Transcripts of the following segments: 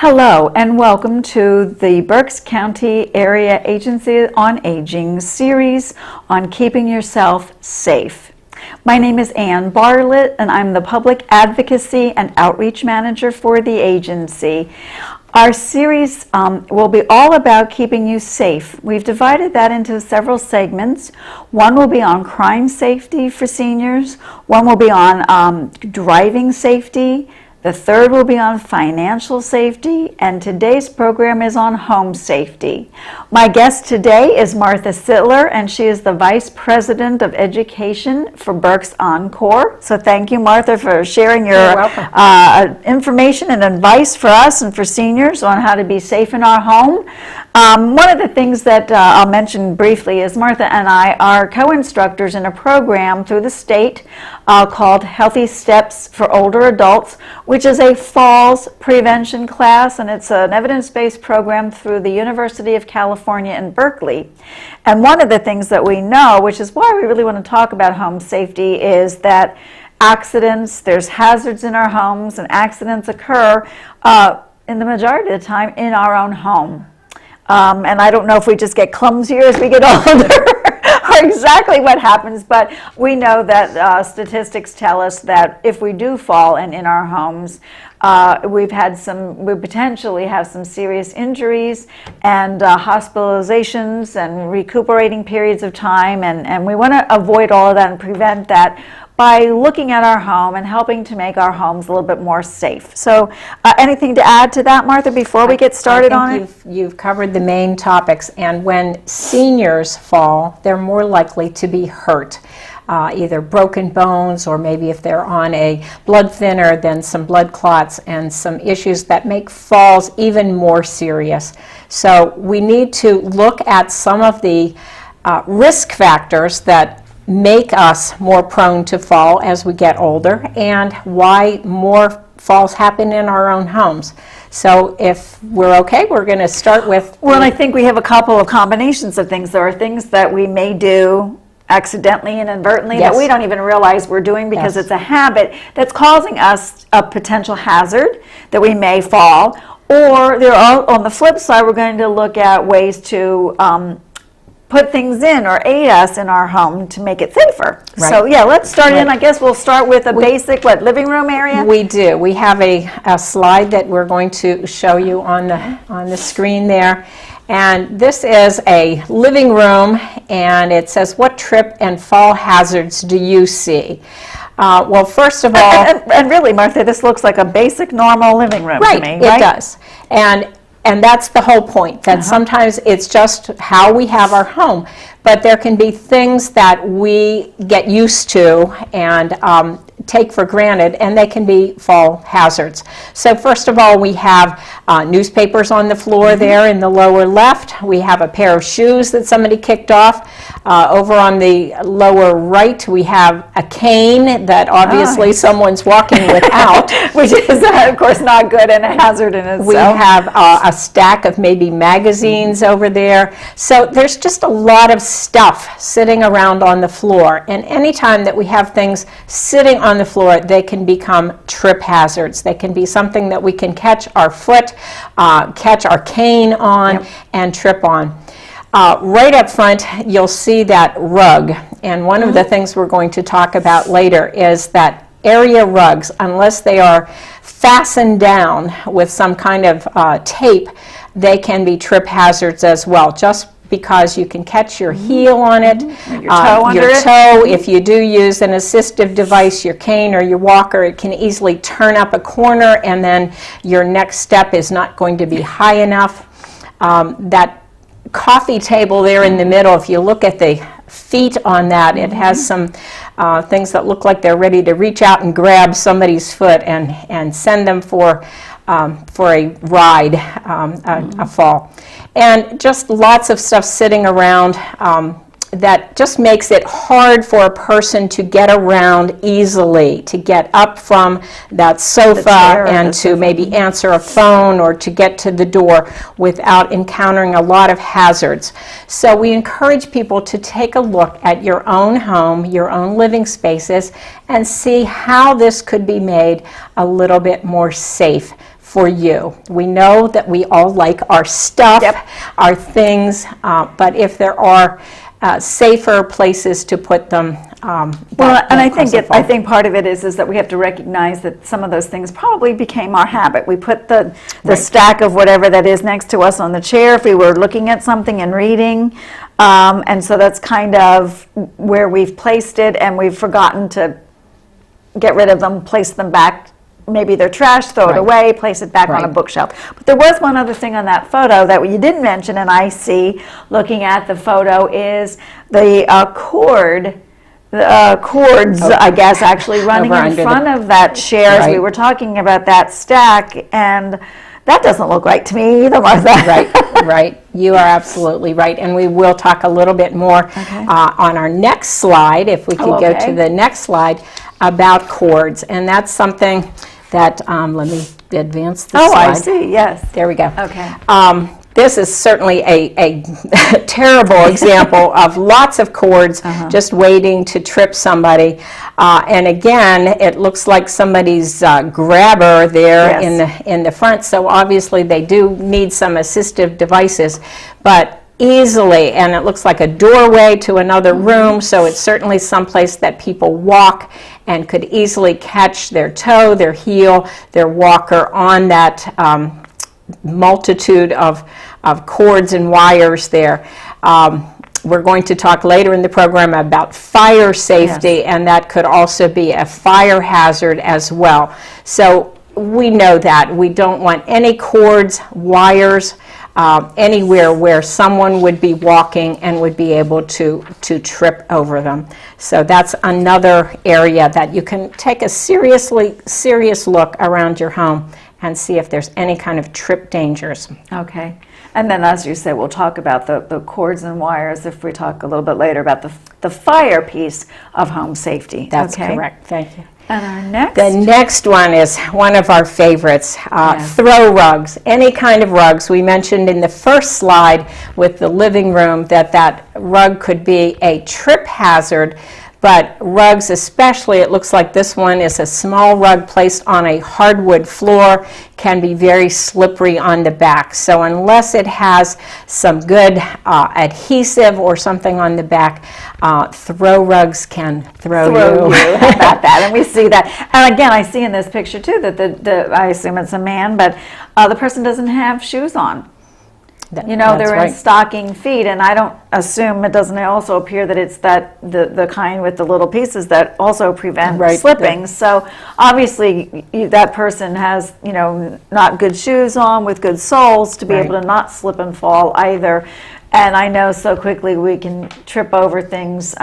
Hello and welcome to the Berks County Area Agency on Aging series on keeping yourself safe. My name is Barlet and I'm the Public Advocacy and Outreach Manager for the agency. Our series will be all about keeping you safe. We've divided that into several segments. One will be on crime safety for seniors. One will be on driving safety. The third will be on financial safety, and today's program is on home safety. My guest today is Martha Sitler, and she is the Vice President of Education for Berks Encore. So thank you, Martha, for sharing your information and advice for us and for seniors on how to be safe in our home. One of the things that I'll mention briefly is Martha and I are co-instructors in a program through the state called Healthy Steps for Older Adults, which is a falls prevention class, and it's an evidence-based program through the University of California in Berkeley. And one of the things that we know, which is why we really want to talk about home safety, is that accidents, there's hazards in our homes, and accidents occur in the majority of the time in our own home. And I don't know if we just get clumsier as we get older or exactly what happens, but we know that statistics tell us that if we do fall in our homes, we potentially have some serious injuries and hospitalizations and recuperating periods of time, and we want to avoid all of that and prevent that by looking at our home and helping to make our homes a little bit more safe. So anything to add to that, Martha, before we get started on it? You've covered the main topics, and when seniors fall, they're more likely to be hurt. Either broken bones, or maybe if they're on a blood thinner, then some blood clots and some issues that make falls even more serious. So we need to look at some of the risk factors that make us more prone to fall as we get older, and why more falls happen in our own homes. So if we're okay, we're going to start with... Well, I think we have a couple of combinations of things. There are things that we may do accidentally and inadvertently that we don't even realize we're doing because it's a habit that's causing us a potential hazard that we may fall. Or on the flip side, we're going to look at ways to put things in or aid us in our home to make it safer. Right. So yeah, let's start in. I guess we'll start with a basic living room area. We do. We have a slide that we're going to show you on the screen there. And this is a living room, and it says, what trip and fall hazards do you see? Well, first of all... And really, Martha, this looks like a basic, normal living room to me, right? It does. And that's the whole point, that sometimes it's just how we have our home. But there can be things that we get used to and take for granted, and they can be fall hazards. So first of all, we have newspapers on the floor there in the lower left. We have a pair of shoes that somebody kicked off. Over on the lower right, we have a cane that obviously someone's walking without. Which is, of course, not good and a hazard in itself. We have a stack of maybe magazines over there. So there's just a lot of stuff sitting around on the floor. And anytime that we have things sitting on the floor, they can become trip hazards. They can be something that we can catch our foot, catch our cane on, and trip on. Right up front, you'll see that rug. And one of the things we're going to talk about later is that area rugs, unless they are fastened down with some kind of tape, they can be trip hazards as well, just because you can catch your heel on it, your toe. If you do use an assistive device, your cane or your walker, it can easily turn up a corner, and then your next step is not going to be high enough. That coffee table there in the middle, if you look at the feet on that, it has some things that look like they're ready to reach out and grab somebody's foot and send them for a ride, a fall. And just lots of stuff sitting around that just makes it hard for a person to get around easily, to get up from that sofa and to maybe answer a phone or to get to the door without encountering a lot of hazards. So we encourage people to take a look at your own home, your own living spaces, and see how this could be made a little bit more safe for you. We know that we all like our stuff, our things, but if there are safer places to put them. Well, and I think part of it is that we have to recognize that some of those things probably became our habit. We put the stack of whatever that is next to us on the chair if we were looking at something and reading, and so that's kind of where we've placed it, and we've forgotten to get rid of them, place them back. Maybe they're trash, throw it away, place it back on a bookshelf. But there was one other thing on that photo that you didn't mention, and I see looking at the photo is the cords, I guess, actually running in front of that chair as we were talking about that stack, and that doesn't look right to me either, Martha. Right. You are absolutely right, and we will talk a little bit more on our next slide, if we could go to the next slide, about cords, and that's something that, let me advance the slide. I see, yes. There we go. Okay. This is certainly a terrible example of lots of cords just waiting to trip somebody. And again, it looks like somebody's grabber there in the front, so obviously they do need some assistive devices. But easily, and it looks like a doorway to another room, so it's certainly someplace that people walk and could easily catch their toe, their heel, their walker on that multitude of cords and wires there. We're going to talk later in the program about fire safety, and that could also be a fire hazard as well. So we know that. We don't want any cords, wires, anywhere where someone would be walking and would be able to trip over them. So that's another area that you can take a serious look around your home and see if there's any kind of trip dangers. Okay. And then, as you say, we'll talk about the cords and wires if we talk a little bit later about the fire piece of home safety. That's correct. Thank you. And our next? The next one is one of our favorites, throw rugs, any kind of rugs. We mentioned in the first slide with the living room that rug could be a trip hazard, but rugs especially, it looks like this one is a small rug placed on a hardwood floor, can be very slippery on the back. So unless it has some good adhesive or something on the back, throw rugs can throw you. How about that? And we see that. And again, I see in this picture too that I assume it's a man, but the person doesn't have shoes on. They're in stocking feet, and I don't assume, it doesn't also appear that it's the kind with the little pieces that also prevent slipping. So obviously that person has, not good shoes on with good soles to be able to not slip and fall either. And I know so quickly we can trip over things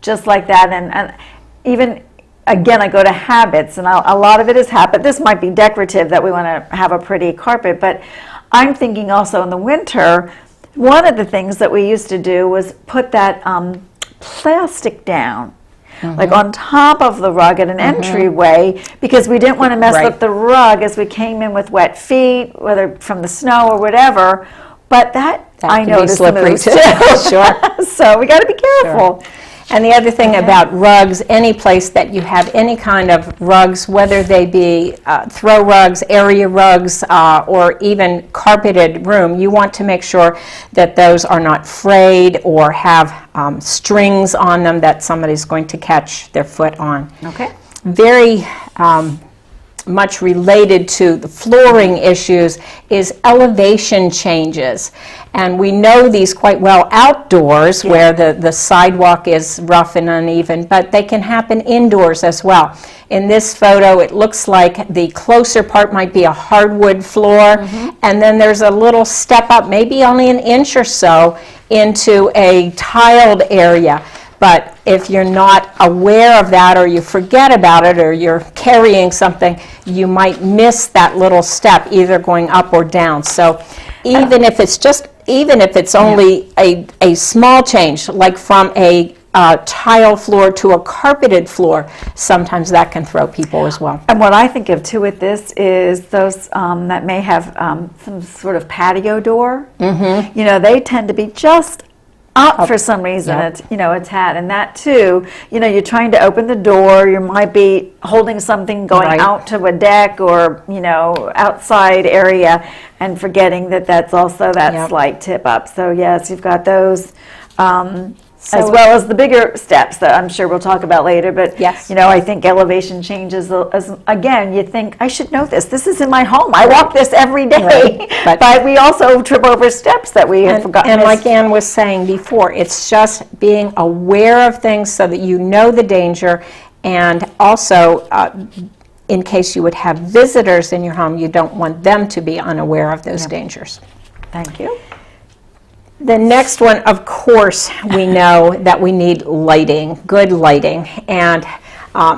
just like that. And even, again, I go to habits, and a lot of it is habit. This might be decorative, that we want to have a pretty carpet, but I'm thinking also in the winter, one of the things that we used to do was put that plastic down, like on top of the rug at an entryway, because we didn't want to mess up the rug as we came in with wet feet, whether from the snow or whatever. But that I noticed moves too. Sure. So we got to be careful. Sure. And the other thing about rugs, any place that you have any kind of rugs, whether they be throw rugs, area rugs, or even carpeted room, you want to make sure that those are not frayed or have strings on them that somebody's going to catch their foot on. Okay. Very much related to the flooring issues is elevation changes. And we know these quite well outdoors where the sidewalk is rough and uneven, but they can happen indoors as well. In this photo, it looks like the closer part might be a hardwood floor, and then there's a little step up, maybe only an inch or so, into a tiled area. But if you're not aware of that, or you forget about it, or you're carrying something, you might miss that little step, either going up or down. So even if it's only a small change, like from a tile floor to a carpeted floor, sometimes that can throw people as well. And what I think of too with this is those that may have some sort of patio door. They tend to be just up for some reason. Yep. It's, a tad. And that too, you're trying to open the door, you might be holding something going Right. out to a deck or, outside area and forgetting that that's also that Yep. slight tip up. So yes, you've got those. As So- well as the bigger steps that I'm sure we'll talk about later. But, Yes. I think elevation changes, again, you think, I should know this. This is in my home. I walk this every day. Right. But we also trip over steps that we have forgotten. And like Ann was saying before, it's just being aware of things so that you know the danger, and also in case you would have visitors in your home, you don't want them to be unaware of those dangers. Thank you. The next one, of course, we know that we need lighting, good lighting, and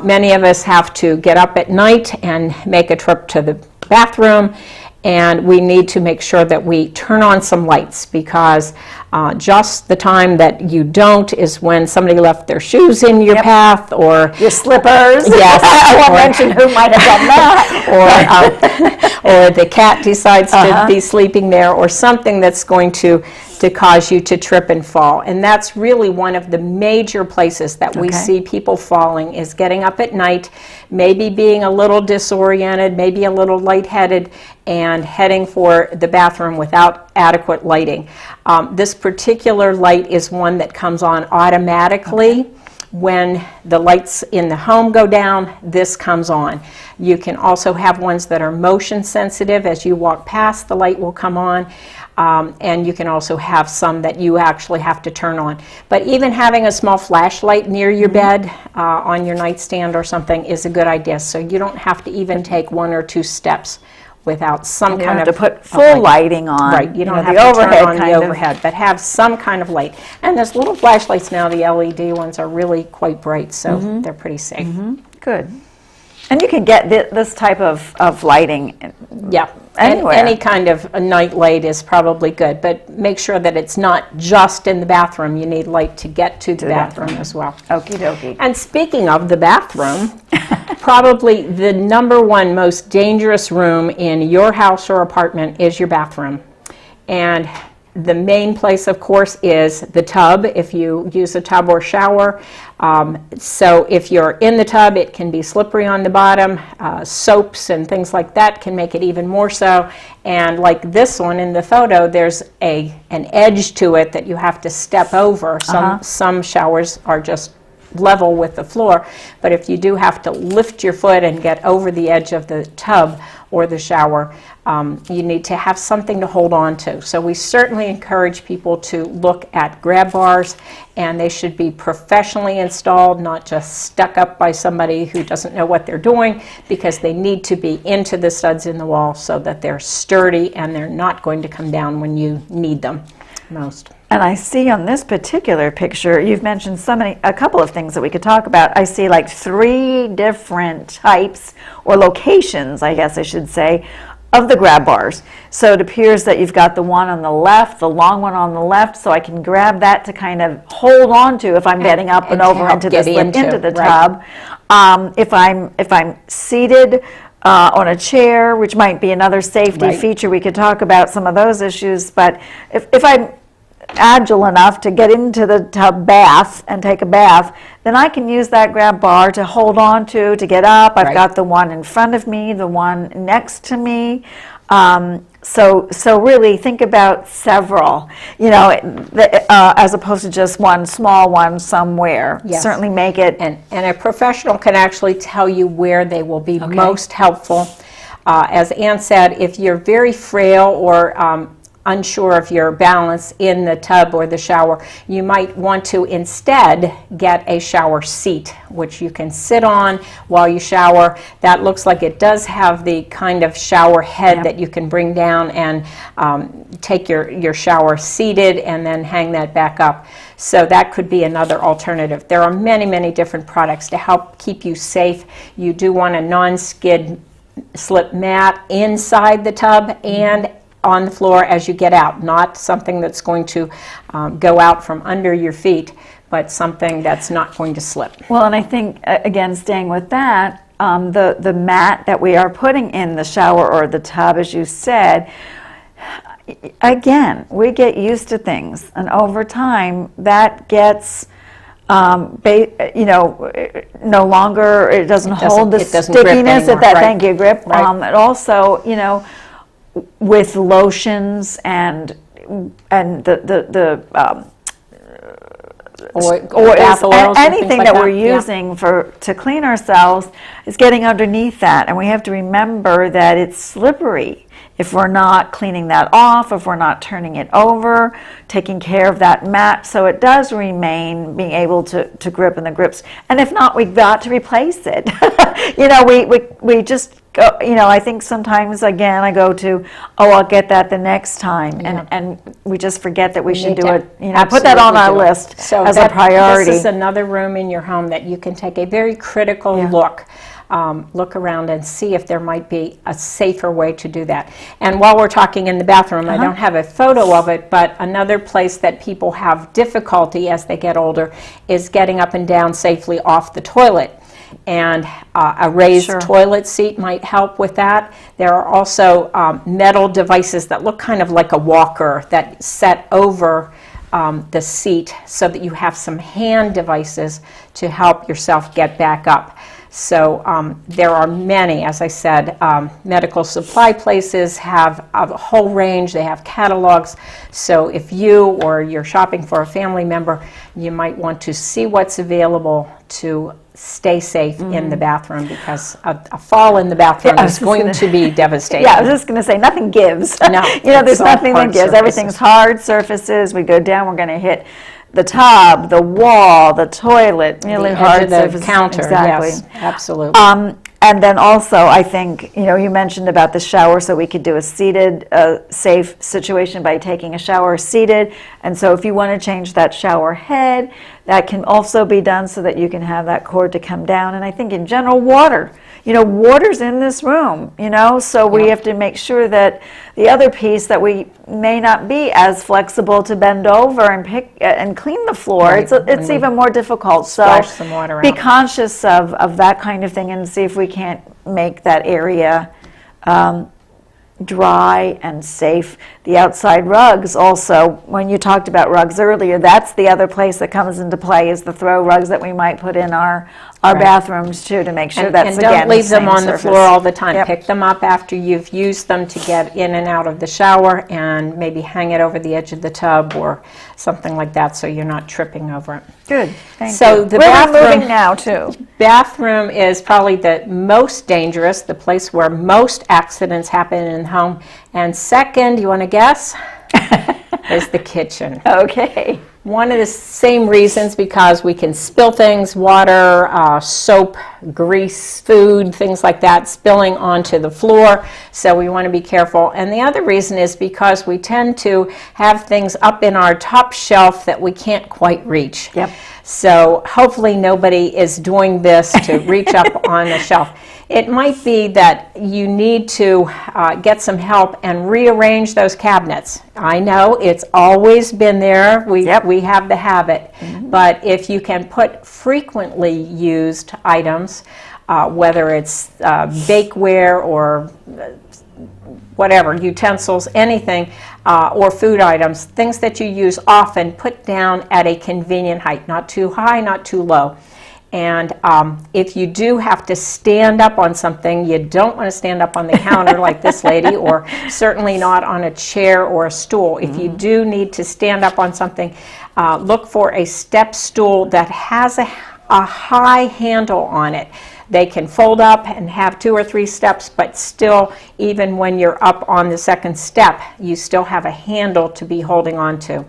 many of us have to get up at night and make a trip to the bathroom, and we need to make sure that we turn on some lights, because just the time that you don't is when somebody left their shoes in your path, or Your slippers. Yes. I won't mention who might have done that. or the cat decides to be sleeping there, or something that's going to cause you to trip and fall. And that's really one of the major places that we Okay. see people falling, is getting up at night, maybe being a little disoriented, maybe a little lightheaded, and heading for the bathroom without adequate lighting. This particular light is one that comes on automatically. When the lights in the home go down, this comes on. You can also have ones that are motion sensitive. As you walk past, the light will come on. And you can also have some that you actually have to turn on. But even having a small flashlight near your bed, on your nightstand or something, is a good idea. So you don't have to even take 1 or 2 steps without some You don't kind have of to put of full light. lighting on. Right, you don't have the to overhead turn on kind the of. overhead, but have some kind of light. And there's little flashlights now, the LED ones are really quite bright, so they're pretty safe. Good. And you can get this type of lighting. Yeah, Anywhere. any kind of a night light is probably good, but make sure that it's not just in the bathroom. You need light to get to the bathroom as well. Okie dokie. And speaking of the bathroom, probably the number one most dangerous room in your house or apartment is your bathroom. And the main place, of course, is the tub, if you use a tub or shower. So if you're in the tub, it can be slippery on the bottom. Soaps and things like that can make it even more so. And like this one in the photo, there's an edge to it that you have to step over. Some showers are just level with the floor, but if you do have to lift your foot and get over the edge of the tub or the shower, you need to have something to hold on to. So we certainly encourage people to look at grab bars, and they should be professionally installed, not just stuck up by somebody who doesn't know what they're doing, because they need to be into the studs in the wall so that they're sturdy and they're not going to come down when you need them most. And I see on this particular picture, you've mentioned a couple of things that we could talk about. I see like 3 different types or locations, I guess I should say, of the grab bars. So it appears that you've got the one on the left, the long one on the left, so I can grab that to kind of hold on to if I'm getting up and to over help into get the right. tub. If I'm seated on a chair, which might be another safety Right. feature, we could talk about some of those issues. But if I'm agile enough to get into the tub bath and take a bath, then I can use that grab bar to hold on to get up. I've Right. got the one in front of me, the one next to me. So really think about several, as opposed to just one small one somewhere. Yes. Certainly make it. And a professional can actually tell you where they will be most helpful. As Ann said, if you're very frail or unsure of your balance in the tub or the shower, you might want to instead get a shower seat, which you can sit on while you shower. That looks like it does have the kind of shower head that you can bring down and take your shower seated and then hang that back up. So that could be another alternative. There are many, many different products to help keep you safe. You do want a non-skid slip mat inside the tub and on the floor as you get out, not something that's going to go out from under your feet, but something that's not going to slip. Well, and I think, again, staying with that, the mat that we are putting in the shower or the tub, as you said, again, we get used to things, and over time, that gets, no longer, it doesn't hold the it doesn't grip stickiness anymore, that, right. thank you, grip. Right. It also, with lotions and the bath oils and anything things like that we're yeah. using to clean ourselves is getting underneath that, and we have to remember that it's slippery if we're not cleaning that off, if we're not turning it over, taking care of that mat, so it does remain being able to grip in the grips. And if not, we've got to replace it. We just go, I think sometimes, again, I go to, I'll get that the next time, and we just forget that we should do it, put that on our list as a priority. This is another room in your home that you can take a very critical look around and see if there might be a safer way to do that. And while we're talking in the bathroom, I don't have a photo of it, but another place that people have difficulty as they get older is getting up and down safely off the toilet. And a raised toilet seat might help with that. There are also metal devices that look kind of like a walker that set over the seat so that you have some hand devices to help yourself get back up. So there are many, as I said, medical supply places have a whole range. They have catalogs. So if you or you're shopping for a family member, you might want to see what's available to stay safe in the bathroom, because a fall in the bathroom is going to be devastating. Yeah, I was just going to say, nothing gives. No. There's nothing that gives. Everything's hard surfaces. We go down, we're going to hit the tub, the wall, the toilet, really hard surfaces. The counter, exactly. Yes, absolutely. And then also, I think, you mentioned about the shower, so we could do a seated, safe situation by taking a shower seated. And so if you want to change that shower head, that can also be done so that you can have that cord to come down. And I think in general, water. Water's in this room, so we have to make sure that the other piece, that we may not be as flexible to bend over and pick and clean the floor. Right. It's even more difficult. So splash some water be out. conscious of that kind of thing, and see if we can't make that area dry and safe. The outside rugs also, when you talked about rugs earlier, that's the other place that comes into play, is the throw rugs that we might put in our bathrooms too, to make sure that's, and don't again, leave them same on the surface. floor all the time. Yep. Pick them up after you've used them to get in and out of the shower, and maybe hang it over the edge of the tub or something like that, so you're not tripping over it. Good, thank So you. the We're bathroom- moving now too. Bathroom is probably the most dangerous, the place where most accidents happen in the home. And second, you want to guess? Is the kitchen. Okay. One of the same reasons, because we can spill things, water, soap, grease, food, things like that, spilling onto the floor. So we want to be careful. And the other reason is because we tend to have things up in our top shelf that we can't quite reach. Yep. So hopefully nobody is doing this to reach up on a shelf. It might be that you need to get some help and rearrange those cabinets. I know it's always been there. We have the habit. But if you can put frequently used items, whether it's bakeware or whatever, utensils, anything, or food items, things that you use often, put down at a convenient height, not too high, not too low. And if you do have to stand up on something, you don't want to stand up on the counter like this lady, or certainly not on a chair or a stool. If you do need to stand up on something, look for a step stool that has a high handle on it. They can fold up and have 2 or 3 steps, but still, even when you're up on the second step, you still have a handle to be holding on to.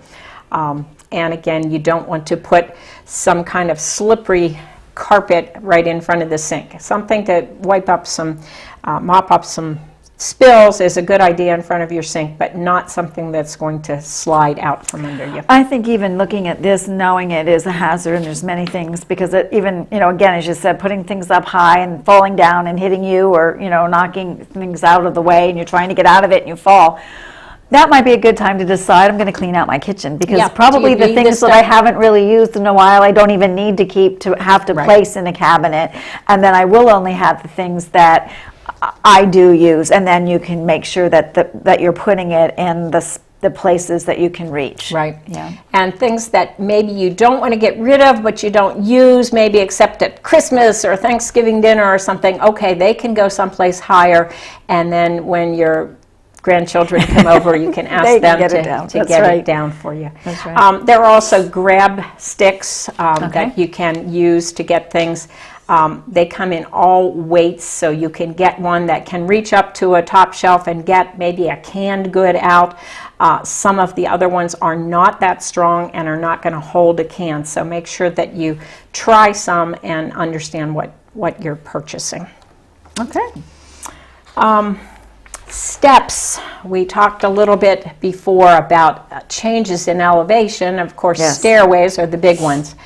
And again, you don't want to put some kind of slippery carpet right in front of the sink. Something to wipe up some, mop up some spills is a good idea in front of your sink, but not something that's going to slide out from under you. I think even looking at this, knowing it is a hazard, and there's many things, because it even, again, as you said, putting things up high and falling down and hitting you, or, knocking things out of the way, and you're trying to get out of it and you fall. That might be a good time to decide, I'm going to clean out my kitchen, because probably the things that I haven't really used in a while, I don't even need to have to place in a cabinet. And then I will only have the things that I do use, and then you can make sure that that you're putting it in the places that you can reach. Right. Yeah. And things that maybe you don't want to get rid of, but you don't use, maybe except at Christmas or Thanksgiving dinner or something, okay, they can go someplace higher, and then when your grandchildren come over, you can ask them to get it down for you. That's right. There are also grab sticks that you can use to get things. They come in all weights, so you can get one that can reach up to a top shelf and get maybe a canned good out. Some of the other ones are not that strong and are not going to hold a can, so make sure that you try some and understand what you're purchasing. Okay. Steps. We talked a little bit before about changes in elevation. Of course, stairways are the big ones.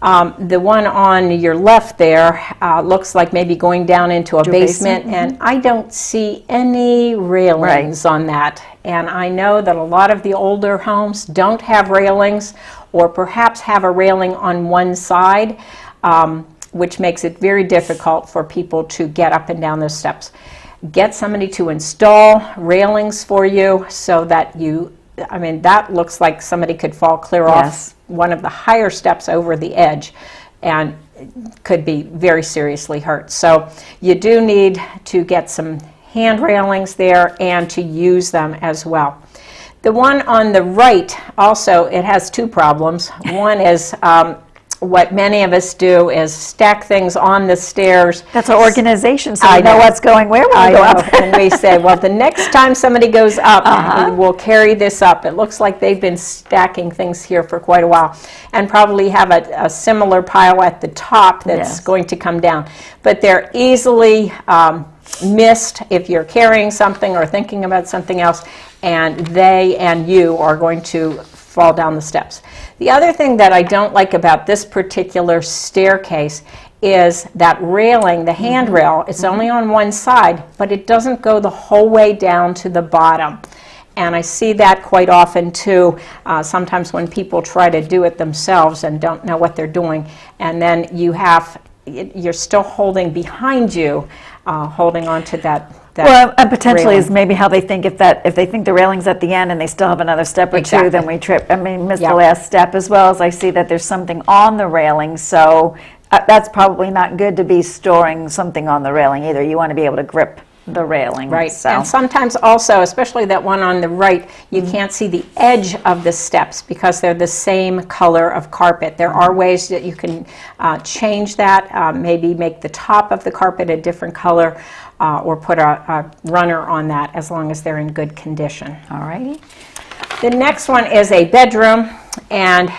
The one on your left there looks like maybe going down into a basement, and I don't see any railings on that. And I know that a lot of the older homes don't have railings, or perhaps have a railing on one side, which makes it very difficult for people to get up and down those steps. Get somebody to install railings for you so that that looks like somebody could fall clear off one of the higher steps over the edge and could be very seriously hurt. So you do need to get some hand railings there and to use them as well. The one on the right also, it has two problems. One is what many of us do is stack things on the stairs. That's our organization, so we know what's going where when we go up. And we say, well, the next time somebody goes up, we'll carry this up. It looks like they've been stacking things here for quite a while, and probably have a similar pile at the top that's going to come down. But they're easily missed if you're carrying something or thinking about something else, and they and you are going to fall down the steps. The other thing that I don't like about this particular staircase is that railing, the handrail. It's only on one side, but it doesn't go the whole way down to the bottom. And I see that quite often too, sometimes when people try to do it themselves and don't know what they're doing, and then you're still holding behind you, holding on to that. Well, and potentially is maybe how they think if they think the railing's at the end and they still have another step or two, then we trip. Miss the last step, as well as I see that there's something on the railing, so that's probably not good to be storing something on the railing either. You want to be able to grip the railing. Right, so. And sometimes also, especially that one on the right, you can't see the edge of the steps because they're the same color of carpet. There are ways that you can change that, maybe make the top of the carpet a different color, or put a runner on that as long as they're in good condition. All righty. The next one is a bedroom, and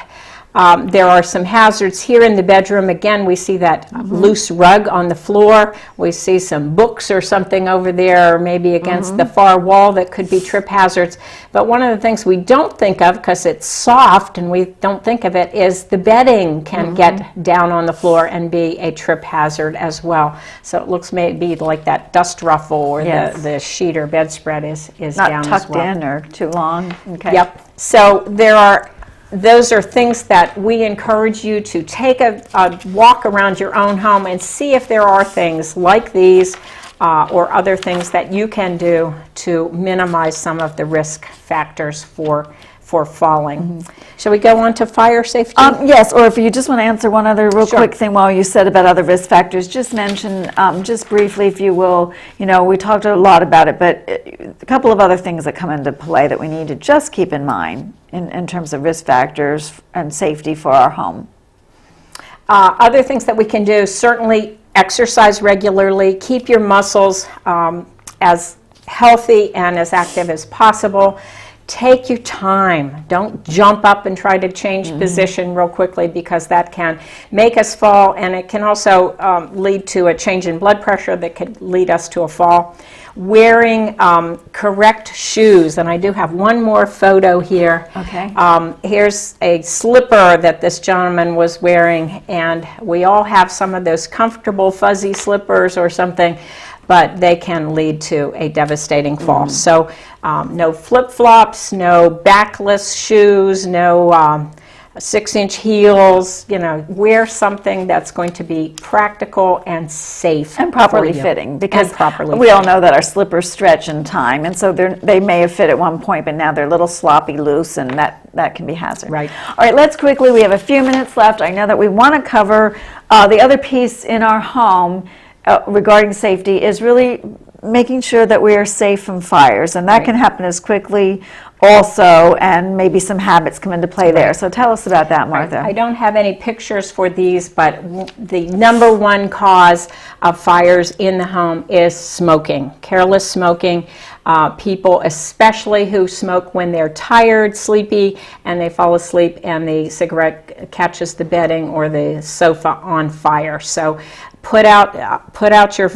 there are some hazards here in the bedroom. Again, we see that loose rug on the floor. We see some books or something over there, or maybe against the far wall that could be trip hazards. But one of the things we don't think of, because it's soft and we don't think of it, is the bedding can get down on the floor and be a trip hazard as well. So it looks maybe like that dust ruffle or the sheet or bedspread is not down tucked as well. in or too long. Okay. Yep. So those are things that we encourage you to take a walk around your own home and see if there are things like these or other things that you can do to minimize some of the risk factors for falling. Shall we go on to fire safety? Yes, or if you just want to answer one other real quick thing while you said about other risk factors, just mention, just briefly if you will, we talked a lot about it, but a couple of other things that come into play that we need to just keep in mind in terms of risk factors and safety for our home. Other things that we can do, certainly exercise regularly, keep your muscles as healthy and as active as possible. Take your time. Don't jump up and try to change position real quickly, because that can make us fall, and it can also lead to a change in blood pressure that could lead us to a fall. Wearing correct shoes, and I do have one more photo here. Okay. Here's a slipper that this gentleman was wearing, and we all have some of those comfortable fuzzy slippers or something, but they can lead to a devastating fall. So no flip-flops, no backless shoes, no 6-inch heels, wear something that's going to be practical and safe. And properly for you. fitting, because properly we all fitting. know that our slippers stretch in time, and so they may have fit at one point, but now they're a little sloppy loose, and that can be hazard. Right. All right, let's quickly, we have a few minutes left. I know that we want to cover the other piece in our home regarding safety is really making sure that we are safe from fires, and that Right. can happen as quickly also, and maybe some habits come into play there. So tell us about that, Martha. I don't have any pictures for these, but the number one cause of fires in the home is smoking, careless smoking. People, especially who smoke when they're tired, sleepy, and they fall asleep and the cigarette catches the bedding or the sofa on fire. So put out your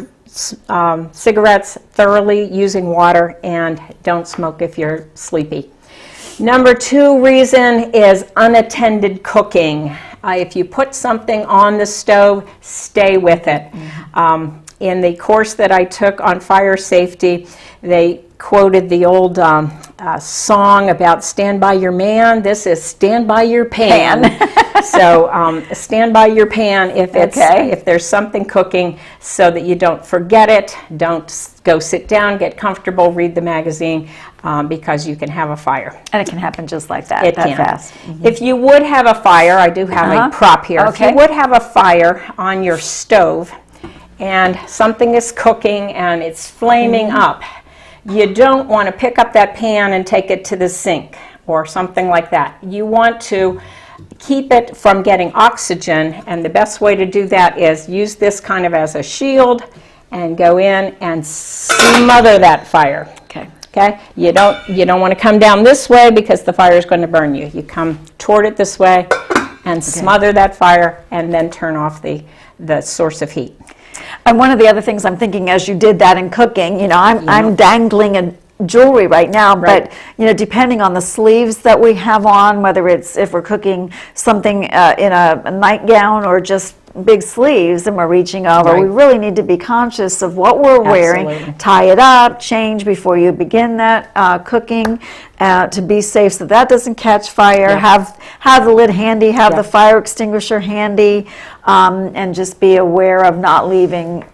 cigarettes thoroughly using water, and don't smoke if you're sleepy. Number 2 reason is unattended cooking. If you put something on the stove, stay with it. In the course that I took on fire safety, they quoted the old song about stand by your man. This is stand by your pan. So stand by your pan if there's something cooking, so that you don't forget it. Don't go sit down, get comfortable, read the magazine, because you can have a fire. And it can happen just like that, It that can. fast. If you would have a fire, I do have a prop here. Okay. If you would have a fire on your stove and something is cooking and it's flaming up, you don't want to pick up that pan and take it to the sink or something like that. You want to keep it from getting oxygen, and the best way to do that is use this kind of as a shield and go in and smother that fire. Okay? You don't want to come down this way because the fire is going to burn you. You come toward it this way and smother that fire, and then turn off the source of heat. And one of the other things I'm thinking, as you did that in cooking, I'm dangling a jewelry right now, but depending on the sleeves that we have on, whether it's if we're cooking something in a nightgown or just big sleeves and we're reaching over, we really need to be conscious of what we're wearing. Tie it up, change before you begin that cooking to be safe so that doesn't catch fire. Have the lid handy, have the fire extinguisher handy, and just be aware of not leaving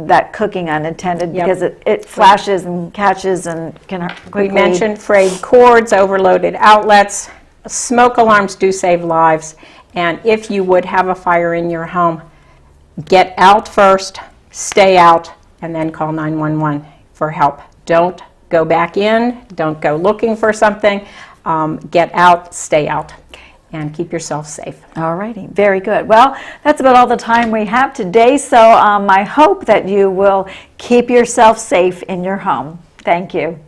that cooking unattended because it flashes and catches and can quickly. We mentioned frayed cords, overloaded outlets. Smoke alarms do save lives. And if you would have a fire in your home, get out first, stay out, and then call 911 for help. Don't go back in. Don't go looking for something. Get out, stay out, and keep yourself safe. All righty. Very good. Well, that's about all the time we have today. So I hope that you will keep yourself safe in your home. Thank you.